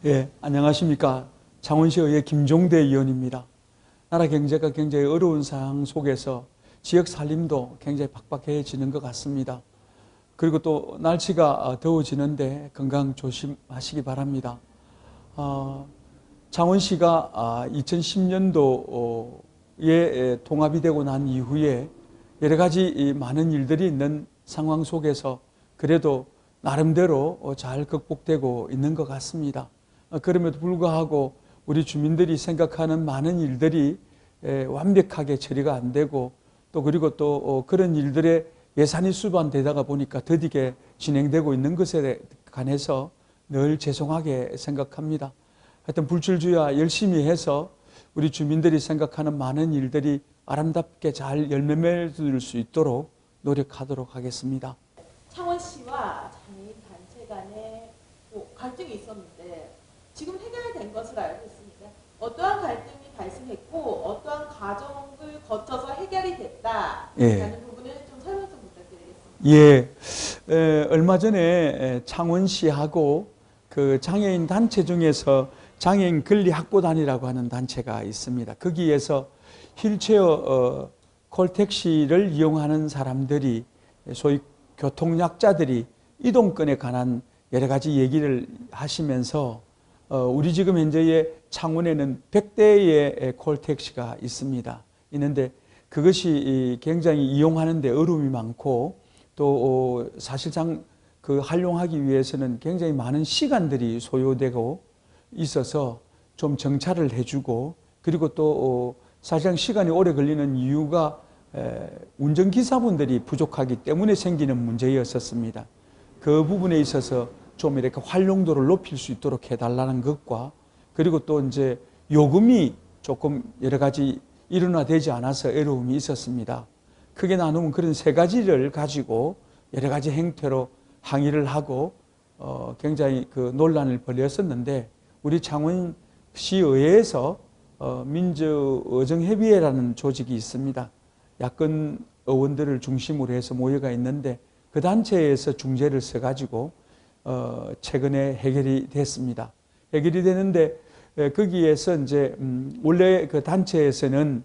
예, 안녕하십니까. 창원시의회 김종대 의원입니다. 나라 경제가 굉장히 어려운 상황 속에서 지역 살림도 굉장히 팍팍해지는 것 같습니다. 그리고 또 날씨가 더워지는데 건강 조심하시기 바랍니다. 창원시가 2010년도에 통합이 되고 난 이후에 여러 가지 많은 일들이 있는 상황 속에서 그래도 나름대로 잘 극복되고 있는 것 같습니다. 그럼에도 불구하고 우리 주민들이 생각하는 많은 일들이 완벽하게 처리가 안 되고 또 그리고 또 그런 일들에 예산이 수반되다가 보니까 더디게 진행되고 있는 것에 관해서 늘 죄송하게 생각합니다. 하여튼 불철주야 열심히 해서 우리 주민들이 생각하는 많은 일들이 아름답게 잘 열매맺을 수 있도록 노력하도록 하겠습니다. 창원시와 장애인 단체 간에 갈등이 있었는데 지금 해결된 것을 알고 있습니다. 어떠한 갈등이 발생했고 어떠한 과정을 거쳐서 해결이 됐다라는 부분을 좀 설명 좀 부탁드리겠습니다. 얼마 전에 창원시하고 그 장애인 단체 중에서 장애인 권리확보단이라고 하는 단체가 있습니다. 거기에서 휠체어 콜택시를 이용하는 사람들이 소위 교통약자들이 이동권에 관한 여러 가지 얘기를 하시면서 우리 지금 현재의 창원에는 100대의 콜택시가 있는데 그것이 굉장히 이용하는 데 어려움이 많고 또 사실상 그 활용하기 위해서는 굉장히 많은 시간들이 소요되고 있어서 좀 정차를 해주고 그리고 또 사실상 시간이 오래 걸리는 이유가 운전기사분들이 부족하기 때문에 생기는 문제였었습니다. 그 부분에 있어서 좀 이렇게 활용도를 높일 수 있도록 해달라는 것과 그리고 또 이제 요금이 조금 여러 가지 일원화되지 않아서 어려움이 있었습니다. 크게 나누면 그런 세 가지를 가지고 여러 가지 행태로 항의를 하고 굉장히 그 논란을 벌였었는데 우리 창원시의회에서 민주의정협의회라는 조직이 있습니다. 야권 의원들을 중심으로 해서 모여가 있는데 그 단체에서 중재를 써가지고 최근에 해결이 됐습니다. 해결이 되는데 거기에서 이제 원래 그 단체에서는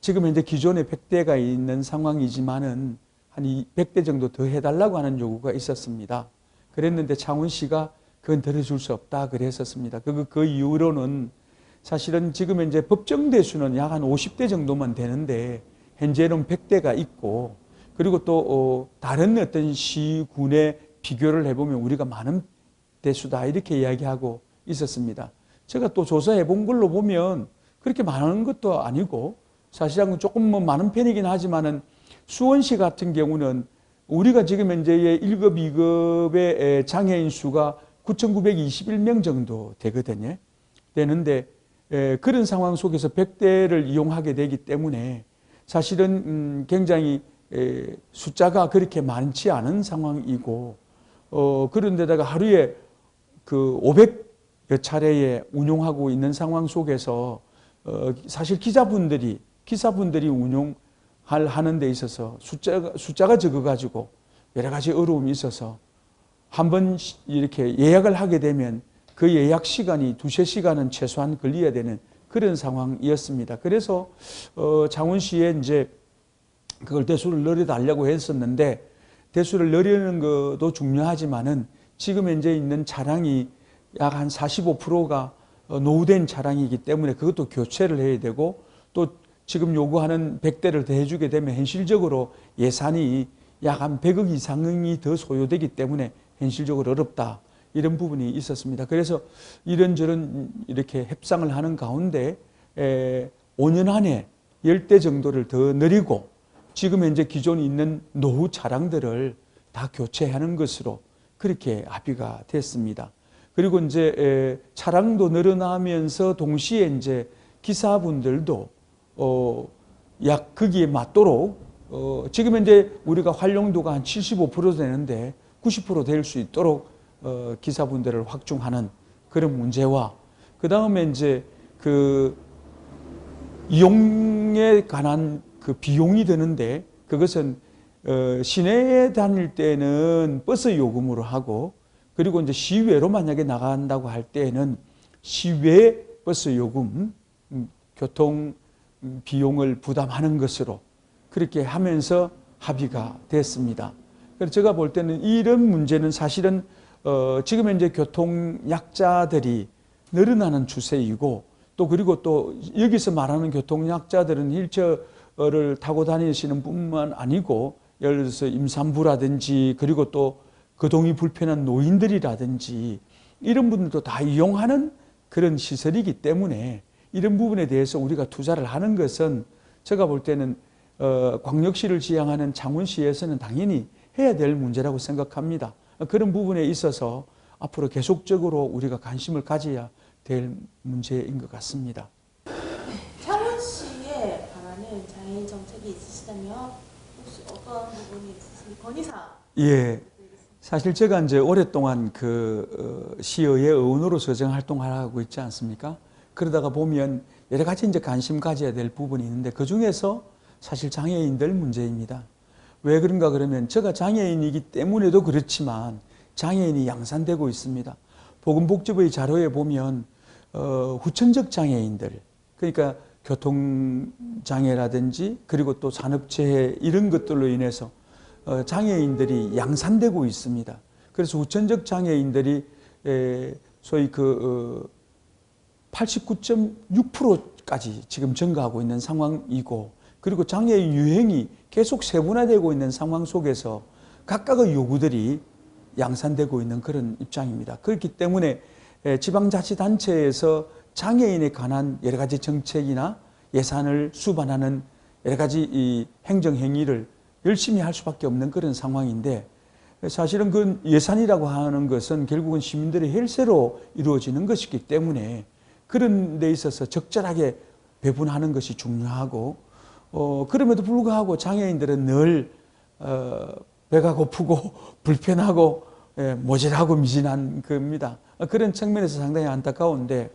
지금 현재 기존에 100대가 있는 상황이지만은 한 100대 정도 더 해달라고 하는 요구가 있었습니다. 그랬는데 창원시가 그건 들어줄 수 없다 그랬었습니다. 그 이유로는 사실은 지금 현재 법정 대수는 약 한 50대 정도만 되는데 현재는 100대가 있고 그리고 또 다른 어떤 시군의 비교를 해보면 우리가 많은 대수다 이렇게 이야기하고 있었습니다. 제가 또 조사해 본 걸로 보면 그렇게 많은 것도 아니고 사실상 조금 많은 편이긴 하지만은 수원시 같은 경우는 우리가 지금 현재의 1급, 2급의 장애인 수가 9,921명 정도 되거든요. 되는데 그런 상황 속에서 100대를 이용하게 되기 때문에 사실은 굉장히 숫자가 그렇게 많지 않은 상황이고 그런데다가 하루에 그 500여 차례에 운용하고 있는 상황 속에서 사실 기사분들이 운용하는 데 있어서 숫자가 적어가지고 여러 가지 어려움이 있어서 한번 이렇게 예약을 하게 되면 그 예약 시간이 2~3시간은 최소한 걸려야 되는 그런 상황이었습니다. 그래서 창원시에 이제 그걸 대수를 늘려달라고 했었는데 대수를 늘리는 것도 중요하지만은 지금 현재 있는 차량이 약 한 45%가 노후된 차량이기 때문에 그것도 교체를 해야 되고 또 지금 요구하는 100대를 더 해주게 되면 현실적으로 예산이 약 한 100억 이상이 더 소요되기 때문에 현실적으로 어렵다. 이런 부분이 있었습니다. 그래서 이런저런 이렇게 협상을 하는 가운데 5년 안에 10대 정도를 더 늘리고 지금 현재 기존에 있는 노후 차량들을 다 교체하는 것으로 그렇게 합의가 됐습니다. 그리고 이제 차량도 늘어나면서 동시에 이제 기사분들도 약 거기에 맞도록 지금 현재 우리가 활용도가 한 75% 되는데 90% 될 수 있도록 기사분들을 확충하는 그런 문제와 그 다음에 이제 그 이용에 관한 그 비용이 드는데 그것은 시내에 다닐 때는 버스 요금으로 하고 그리고 이제 시외로 만약에 나간다고 할 때에는 시외 버스 요금, 교통 비용을 부담하는 것으로 그렇게 하면서 합의가 됐습니다. 그래서 제가 볼 때는 이런 문제는 사실은 지금 현재 교통 약자들이 늘어나는 추세이고, 또 그리고 또 여기서 말하는 교통 약자들은 휠체어를 타고 다니시는 뿐만 아니고, 예를 들어서 임산부라든지 그리고 또 거동이 불편한 노인들이라든지 이런 분들도 다 이용하는 그런 시설이기 때문에 이런 부분에 대해서 우리가 투자를 하는 것은 제가 볼 때는 광역시를 지향하는 창원시에서는 당연히 해야 될 문제라고 생각합니다. 그런 부분에 있어서 앞으로 계속적으로 우리가 관심을 가져야 될 문제인 것 같습니다. 창원시에 바라는 장애인 정책이 있으시다면 혹시 어떤 부분이 있으신지 건의사항? 예. 사실 제가 이제 오랫동안 시의회 의원으로서 정 활동을 하고 있지 않습니까? 그러다가 보면 여러 가지 이제 관심 가져야 될 부분이 있는데 그 중에서 사실 장애인들 문제입니다. 왜 그런가 그러면 제가 장애인이기 때문에도 그렇지만 장애인이 양산되고 있습니다. 보건복지부의 자료에 보면 후천적 장애인들, 그러니까 교통장애라든지 그리고 또 산업재해 이런 것들로 인해서 장애인들이 양산되고 있습니다. 그래서 후천적 장애인들이 소위 89.6%까지 지금 증가하고 있는 상황이고, 그리고 장애인 유형이 계속 세분화되고 있는 상황 속에서 각각의 요구들이 양산되고 있는 그런 입장입니다. 그렇기 때문에 지방자치단체에서 장애인에 관한 여러 가지 정책이나 예산을 수반하는 여러 가지 이 행정행위를 열심히 할 수밖에 없는 그런 상황인데, 사실은 그 예산이라고 하는 것은 결국은 시민들의 혈세로 이루어지는 것이기 때문에 그런 데 있어서 적절하게 배분하는 것이 중요하고, 그럼에도 불구하고 장애인들은 늘 배가 고프고 불편하고 모질하고 미진한 겁니다. 그런 측면에서 상당히 안타까운데,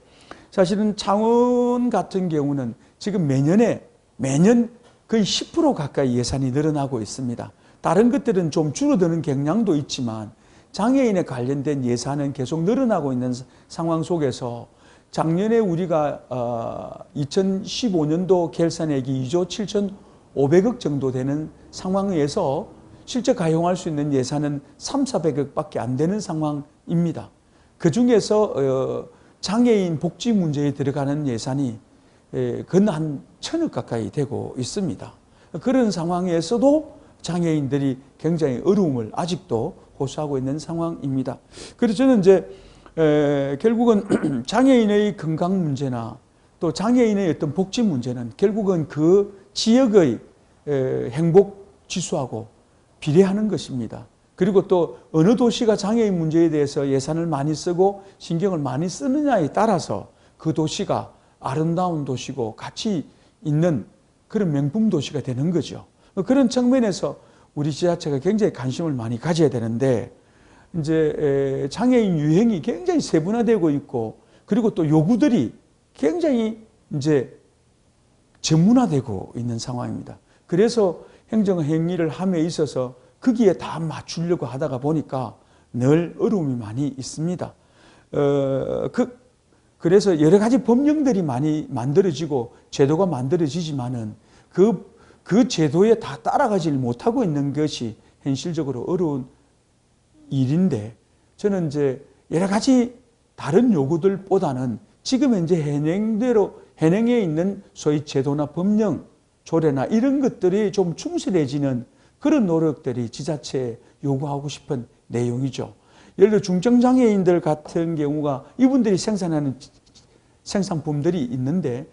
사실은 창원 같은 경우는 지금 매년 거의 10% 가까이 예산이 늘어나고 있습니다. 다른 것들은 좀 줄어드는 경향도 있지만 장애인에 관련된 예산은 계속 늘어나고 있는 상황 속에서 작년에 우리가 2015년도 결산액이 2조 7,500억 정도 되는 상황에서 실제 가용할 수 있는 예산은 3,400억밖에 안 되는 상황입니다. 그 중에서 장애인 복지 문제에 들어가는 예산이 근 한 1,000억 가까이 되고 있습니다. 그런 상황에서도 장애인들이 굉장히 어려움을 아직도 호소하고 있는 상황입니다. 그래서 저는 이제 결국은 장애인의 건강 문제나 또 장애인의 어떤 복지 문제는 결국은 그 지역의 행복 지수하고 비례하는 것입니다. 그리고 또 어느 도시가 장애인 문제에 대해서 예산을 많이 쓰고 신경을 많이 쓰느냐에 따라서 그 도시가 아름다운 도시고 가치 있는 그런 명품 도시가 되는 거죠. 그런 측면에서 우리 지자체가 굉장히 관심을 많이 가져야 되는데, 이제 장애인 유형이 굉장히 세분화되고 있고, 그리고 또 요구들이 굉장히 이제 전문화되고 있는 상황입니다. 그래서 행정행위를 함에 있어서 거기에 다 맞추려고 하다가 보니까 늘 어려움이 많이 있습니다. 그래서 여러 가지 법령들이 많이 만들어지고 제도가 만들어지지만은 그 제도에 다 따라가지를 못하고 있는 것이 현실적으로 어려운 일인데, 저는 이제 여러 가지 다른 요구들보다는 지금 현재 현행에 있는 소위 제도나 법령, 조례나 이런 것들이 좀 충실해지는 그런 노력들이 지자체에 요구하고 싶은 내용이죠. 예를 들어 중증장애인들 같은 경우가 이분들이 생산하는 생산품들이 있는데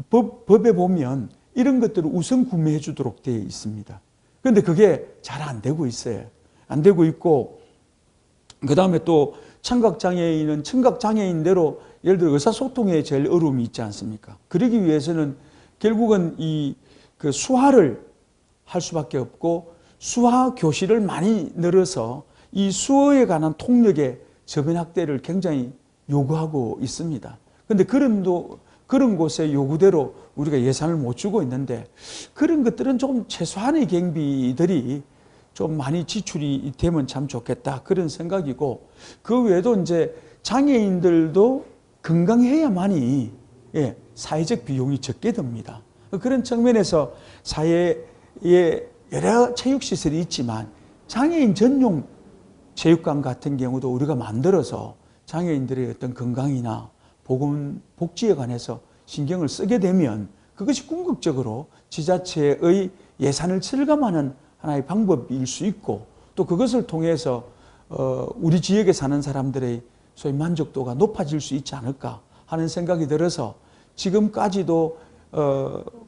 법에 보면 이런 것들을 우선 구매해 주도록 되어 있습니다. 그런데 그게 잘 안 되고 있어요. 안 되고 있고, 그 다음에 또 청각장애인은 청각장애인대로 예를 들어 의사소통에 제일 어려움이 있지 않습니까? 그러기 위해서는 결국은 그 수화를 할 수밖에 없고, 수화 교실을 많이 늘어서 이 수어에 관한 통역의 저변 확대를 굉장히 요구하고 있습니다. 그런데 그런 곳에 요구대로 우리가 예산을 못 주고 있는데, 그런 것들은 좀 최소한의 경비들이 좀 많이 지출이 되면 참 좋겠다 그런 생각이고, 그 외에도 이제 장애인들도 건강해야만이 사회적 비용이 적게 듭니다. 그런 측면에서 사회에 여러 체육시설이 있지만 장애인 전용 체육관 같은 경우도 우리가 만들어서 장애인들의 어떤 건강이나 복지에 관해서 신경을 쓰게 되면 그것이 궁극적으로 지자체의 예산을 절감하는 하나의 방법일 수 있고, 또 그것을 통해서 우리 지역에 사는 사람들의 소위 만족도가 높아질 수 있지 않을까 하는 생각이 들어서, 지금까지도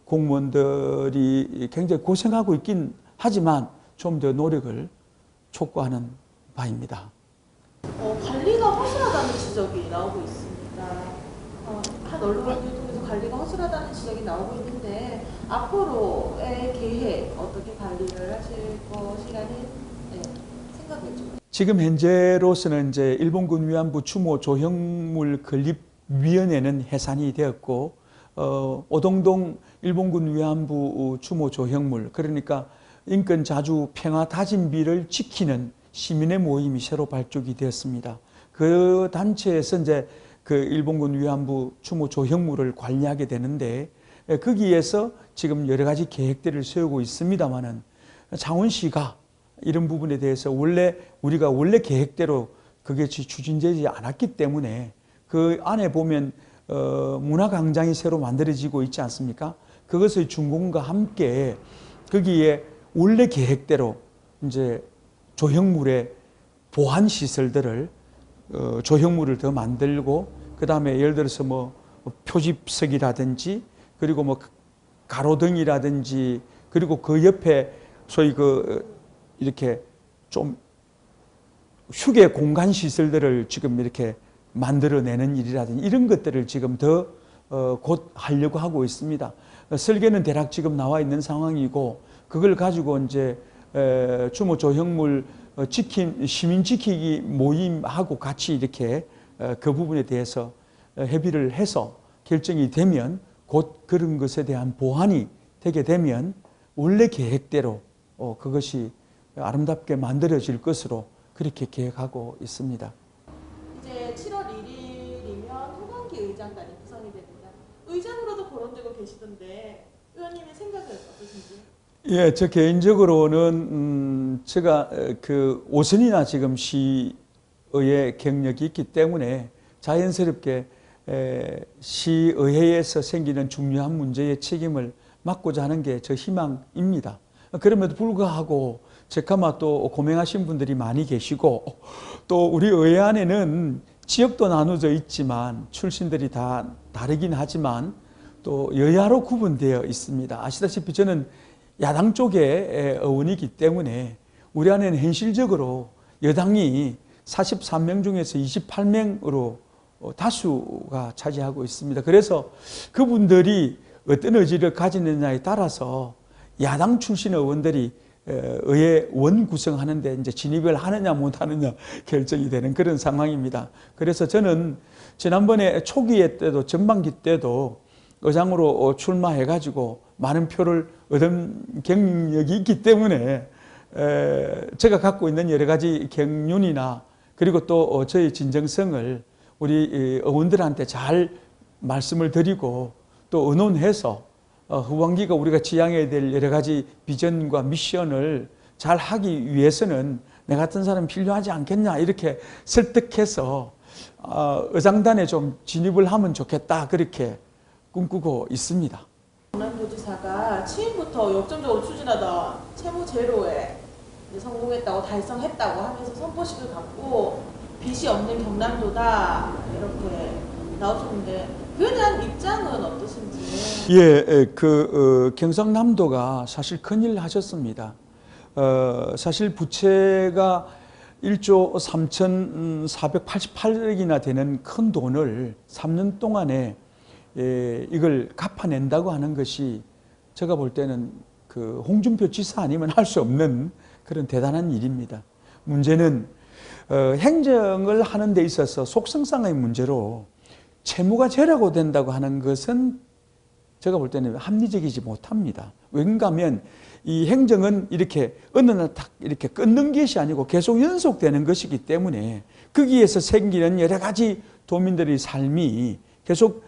공무원들이 굉장히 고생하고 있긴 하지만 좀 더 노력을 촉구하는 바입니다. 관리가 허술하다는 지적이 나오고 있습니다. 한 언론을 통해서 관리가 허술하다는 지적이 나오고 있는데, 앞으로의 계획, 어떻게 관리를 하실 것이라는 생각을 좀. 지금 현재로서는 이제 일본군 위안부 추모 조형물 건립위원회는 해산이 되었고, 오동동 일본군 위안부 추모 조형물, 그러니까 인권 자주 평화 다짐비를 지키는 시민의 모임이 새로 발족이 되었습니다. 그 단체에서 이제 그 일본군 위안부 추모 조형물을 관리하게 되는데, 거기에서 지금 여러 가지 계획들을 세우고 있습니다만은, 창원시가 이런 부분에 대해서 우리가 원래 계획대로 그게 추진되지 않았기 때문에, 그 안에 보면 문화광장이 새로 만들어지고 있지 않습니까? 그것의 준공과 함께 거기에 원래 계획대로 이제 조형물의 보완 시설들을 조형물을 더 만들고, 그 다음에 예를 들어서 뭐 표집석이라든지, 그리고 뭐 가로등이라든지, 그리고 그 옆에 소위 이렇게 좀 휴게 공간 시설들을 지금 이렇게 만들어내는 일이라든지, 이런 것들을 지금 더 곧 하려고 하고 있습니다. 설계는 대략 지금 나와 있는 상황이고, 그걸 가지고 이제 추모 조형물 시민 지키기 모임하고 같이 이렇게 그 부분에 대해서 협의를 해서 결정이 되면, 곧 그런 것에 대한 보완이 되게 되면 원래 계획대로 그것이 아름답게 만들어질 것으로 그렇게 계획하고 있습니다. 이제 7월 1일이면 후반기 의장단이 구성이 됩니다. 의장으로도 거론되고 계시던데 의원님의 생각은 어떠신지? 예, 저 개인적으로는 제가 그 5선이나 지금 시의회 경력이 있기 때문에 자연스럽게 시의회에서 생기는 중요한 문제의 책임을 맡고자 하는 게 저 희망입니다. 그럼에도 불구하고 적하마 또 고명하신 분들이 많이 계시고, 또 우리 의회 안에는 지역도 나눠져 있지만 출신들이 다 다르긴 하지만 또 여야로 구분되어 있습니다. 아시다시피 저는 야당 쪽의 의원이기 때문에 우리 안에는 현실적으로 여당이 43명 중에서 28명으로 다수가 차지하고 있습니다. 그래서 그분들이 어떤 의지를 가지느냐에 따라서 야당 출신 의원들이 의회 원 구성하는데 이제 진입을 하느냐 못하느냐 결정이 되는 그런 상황입니다. 그래서 저는 지난번에 초기에 때도 전반기 때도 의장으로 출마해가지고 많은 표를 얻은 경력이 있기 때문에 제가 갖고 있는 여러 가지 경륜이나 그리고 또 저의 진정성을 우리 의원들한테 잘 말씀을 드리고 또 의논해서 후반기가 우리가 지향해야 될 여러 가지 비전과 미션을 잘 하기 위해서는 내 같은 사람이 필요하지 않겠냐 이렇게 설득해서 의장단에 좀 진입을 하면 좋겠다 그렇게 꿈꾸고 있습니다. 경남도지사가 취임부터 역점적으로 추진하던 채무 제로에 성공했다고 달성했다고 하면서 선포식을 갖고 빚이 없는 경남도다 이렇게 나오셨는데 그에 대한 입장은 어떠신지? 예, 경상남도가 사실 큰일 하셨습니다. 사실 부채가 1조 3,488억이나 되는 큰 돈을 3년 동안에 이걸 갚아낸다고 하는 것이 제가 볼 때는 그 홍준표 지사 아니면 할 수 없는 그런 대단한 일입니다. 문제는 행정을 하는 데 있어서 속성상의 문제로 채무가 제로가 된다고 하는 것은 제가 볼 때는 합리적이지 못합니다. 왠가 하면 이 행정은 이렇게 어느 날 딱 이렇게 끊는 것이 아니고 계속 연속되는 것이기 때문에 거기에서 생기는 여러 가지 도민들의 삶이 계속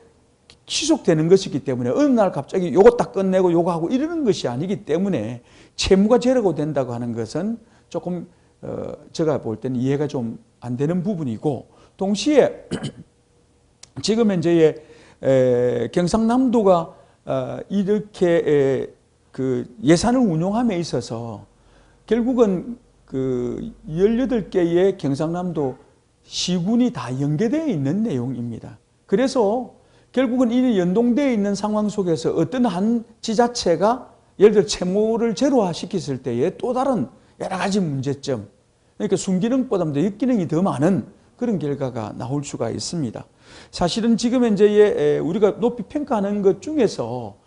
지속되는 것이기 때문에 어느 날 갑자기 요거 딱 끝내고 요거 하고 이러는 것이 아니기 때문에 채무가 제로가 된다고 하는 것은 조금 제가 볼 때는 이해가 좀 안 되는 부분이고, 동시에 지금 현재 경상남도가 이렇게 그 예산을 운용함에 있어서 결국은 그 18개의 경상남도 시군이 다 연계되어 있는 내용입니다. 그래서 결국은 이 연동되어 있는 상황 속에서 어떤 한 지자체가 예를 들어 채무를 제로화 시켰을 때에 또 다른 여러 가지 문제점, 그러니까 순기능보다도 역기능이 더 많은 그런 결과가 나올 수가 있습니다. 사실은 지금 현재 우리가 높이 평가하는 것 중에서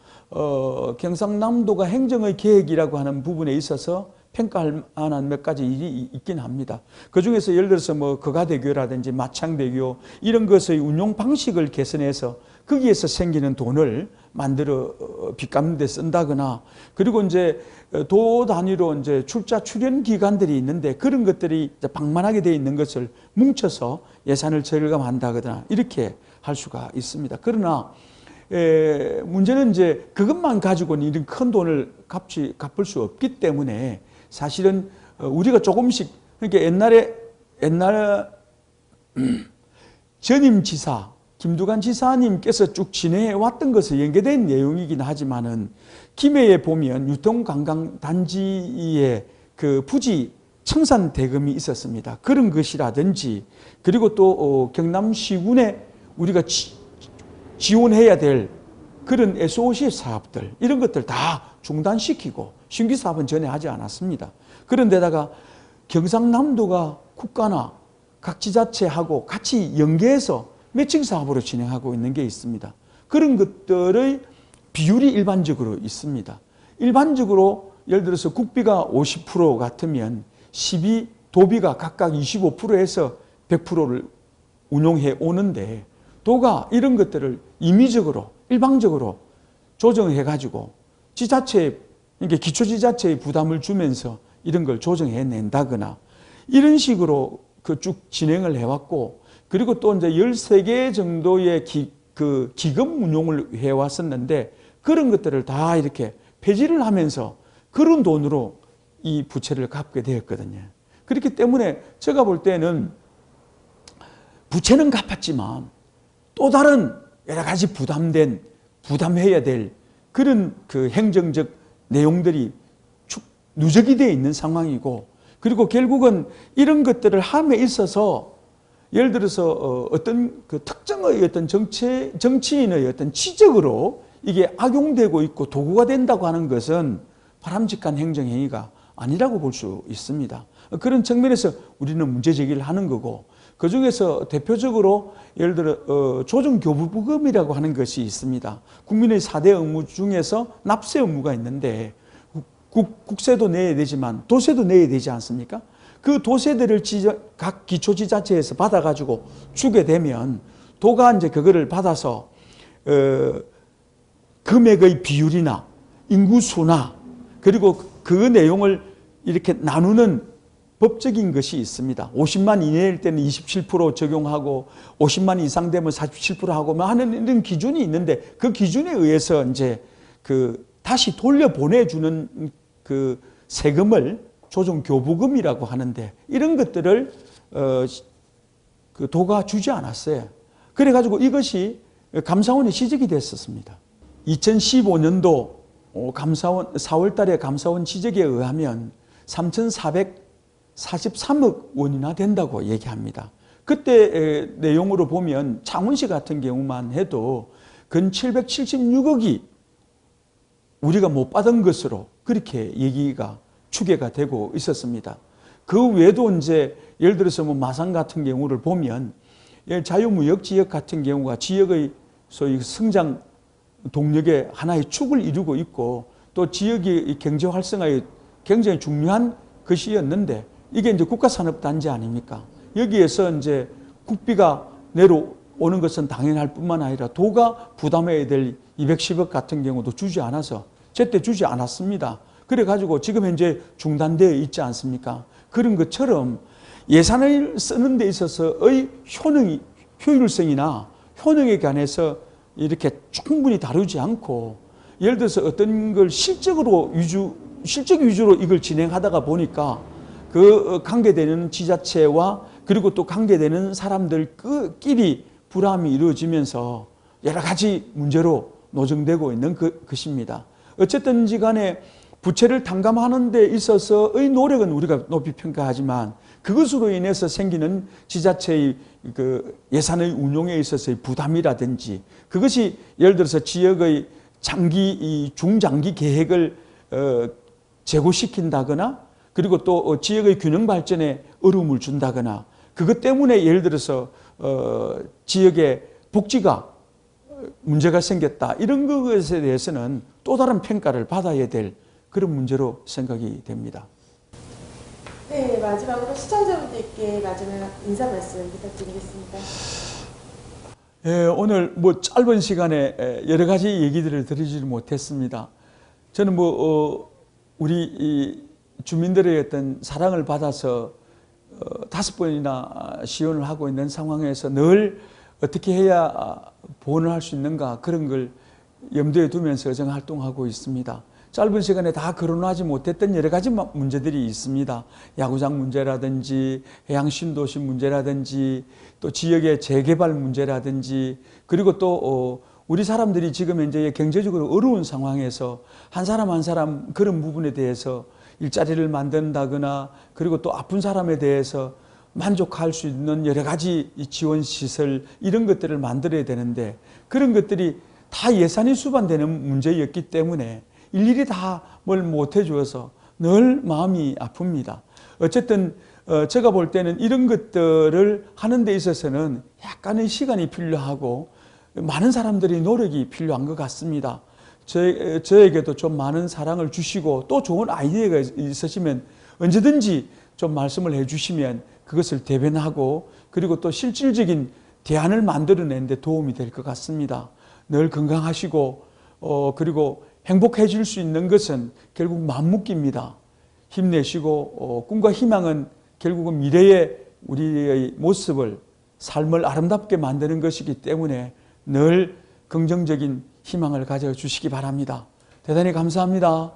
경상남도가 행정의 계획이라고 하는 부분에 있어서 평가할 만한 몇 가지 일이 있긴 합니다. 그 중에서 예를 들어서 뭐 거가대교라든지 마창대교 이런 것의 운용 방식을 개선해서 거기에서 생기는 돈을 만들어 빚 갚는 데 쓴다거나, 그리고 이제 도 단위로 이제 출연 기관들이 있는데 그런 것들이 이제 방만하게 되어 있는 것을 뭉쳐서 예산을 절감한다거나 이렇게 할 수가 있습니다. 그러나 문제는 이제 그것만 가지고는 이런 큰 돈을 갚을 수 없기 때문에 사실은 우리가 조금씩, 그러니까 옛날 전임 지사 김두관 지사님께서 쭉 진행해 왔던 것에 연계된 내용이긴 하지만은 김해에 보면 유통관광단지의 그 부지 청산 대금이 있었습니다. 그런 것이라든지, 그리고 또 경남시군에 우리가 지원해야 될 그런 SOC 사업들 이런 것들 다 중단시키고 신규 사업은 전혀 하지 않았습니다. 그런데다가 경상남도가 국가나 각 지자체하고 같이 연계해서 매칭 사업으로 진행하고 있는 게 있습니다. 그런 것들의 비율이 일반적으로 있습니다. 일반적으로 예를 들어서 국비가 50% 같으면 시비, 도비가 각각 25%에서 100%를 운용해 오는데, 도가 이런 것들을 임의적으로 일방적으로 조정해 가지고 지자체, 그러니까 기초지자체의 부담을 주면서 이런 걸 조정해 낸다거나 이런 식으로 그 쭉 진행을 해왔고, 그리고 또 이제 13개 정도의 기금 운용을 해왔었는데 그런 것들을 다 이렇게 폐지를 하면서 그런 돈으로 이 부채를 갚게 되었거든요. 그렇기 때문에 제가 볼 때는 부채는 갚았지만 또 다른 여러 가지 부담해야 될 그런 그 행정적 내용들이 누적이 되어 있는 상황이고, 그리고 결국은 이런 것들을 함에 있어서 예를 들어서 어떤 그 특정의 어떤 정치인의 어떤 지적으로 이게 악용되고 있고 도구가 된다고 하는 것은 바람직한 행정행위가 아니라고 볼 수 있습니다. 그런 측면에서 우리는 문제 제기를 하는 거고, 그 중에서 대표적으로 예를 들어 조정교부금이라고 하는 것이 있습니다. 국민의 4대 업무 중에서 납세 업무가 있는데 국세도 내야 되지만 도세도 내야 되지 않습니까? 그 도세들을 각 기초지자체에서 받아가지고 주게 되면 도가 이제 그거를 받아서 금액의 비율이나 인구수나 그리고 그 내용을 이렇게 나누는 법적인 것이 있습니다. 50만 이내일 때는 27% 적용하고 50만 이상 되면 47% 하고 하는 이런 기준이 있는데 그 기준에 의해서 이제 그 다시 돌려보내주는 그 세금을 조정교부금이라고 하는데 이런 것들을 그 도가 주지 않았어요. 그래가지고 이것이 감사원에 지적이 됐었습니다. 2015년도 감사원 4월 달에 감사원 지적에 의하면 3,443억 원이나 된다고 얘기합니다. 그때 내용으로 보면 창원시 같은 경우만 해도 근 776억이 우리가 못 받은 것으로 그렇게 얘기가 추계가 되고 있었습니다. 그 외에도 이제 예를 들어서 뭐 마산 같은 경우를 보면 자유무역 지역 같은 경우가 지역의 소위 성장 동력의 하나의 축을 이루고 있고 또 지역의 경제 활성화에 굉장히 중요한 것이었는데 이게 이제 국가산업단지 아닙니까? 여기에서 이제 국비가 내려오는 것은 당연할 뿐만 아니라 도가 부담해야 될 210억 같은 경우도 주지 않아서 제때 주지 않았습니다. 그래가지고 지금 현재 중단되어 있지 않습니까? 그런 것처럼 예산을 쓰는 데 있어서의 효율성이나 효능에 관해서 이렇게 충분히 다루지 않고, 예를 들어서 어떤 걸 실적 위주로 이걸 진행하다가 보니까 그 관계되는 지자체와 그리고 또 관계되는 사람들끼리 불합이 이루어지면서 여러 가지 문제로 노정되고 있는 것입니다. 어쨌든지 간에 부채를 탕감하는 데 있어서의 노력은 우리가 높이 평가하지만 그것으로 인해서 생기는 지자체의 그 예산의 운용에 있어서의 부담이라든지, 그것이 예를 들어서 지역의 중장기 계획을 제고시킨다거나 그리고 또 지역의 균형 발전에 어려움을 준다거나, 그것 때문에 예를 들어서 지역의 복지가 문제가 생겼다, 이런 것에 대해서는 또 다른 평가를 받아야 될 그런 문제로 생각이 됩니다. 네, 마지막으로 시청자분들께 마지막 인사 말씀 부탁드리겠습니다. 예, 오늘 짧은 시간에 여러 가지 얘기들을 드리지 못했습니다. 저는 우리 주민들의 어떤 사랑을 받아서 5번이나 시연을 하고 있는 상황에서 늘 어떻게 해야 보완을 할 수 있는가, 그런 걸 염두에 두면서 제가 활동하고 있습니다. 짧은 시간에 다 거론하지 못했던 여러 가지 문제들이 있습니다. 야구장 문제라든지 해양신도시 문제라든지 또 지역의 재개발 문제라든지, 그리고 또 우리 사람들이 지금 현재 경제적으로 어려운 상황에서 한 사람 한 사람 그런 부분에 대해서 일자리를 만든다거나, 그리고 또 아픈 사람에 대해서 만족할 수 있는 여러 가지 지원 시설, 이런 것들을 만들어야 되는데, 그런 것들이 다 예산이 수반되는 문제였기 때문에 일일이 다 뭘 못해 주어서 늘 마음이 아픕니다. 어쨌든 제가 볼 때는 이런 것들을 하는 데 있어서는 약간의 시간이 필요하고 많은 사람들이 노력이 필요한 것 같습니다. 저에게도 좀 많은 사랑을 주시고 또 좋은 아이디어가 있으시면 언제든지 좀 말씀을 해 주시면 그것을 대변하고, 그리고 또 실질적인 대안을 만들어내는 데 도움이 될 것 같습니다. 늘 건강하시고 그리고 행복해질 수 있는 것은 결국 마음먹기입니다. 힘내시고 꿈과 희망은 결국은 미래의 우리의 모습을, 삶을 아름답게 만드는 것이기 때문에 늘 긍정적인 희망을 가져주시기 바랍니다. 대단히 감사합니다.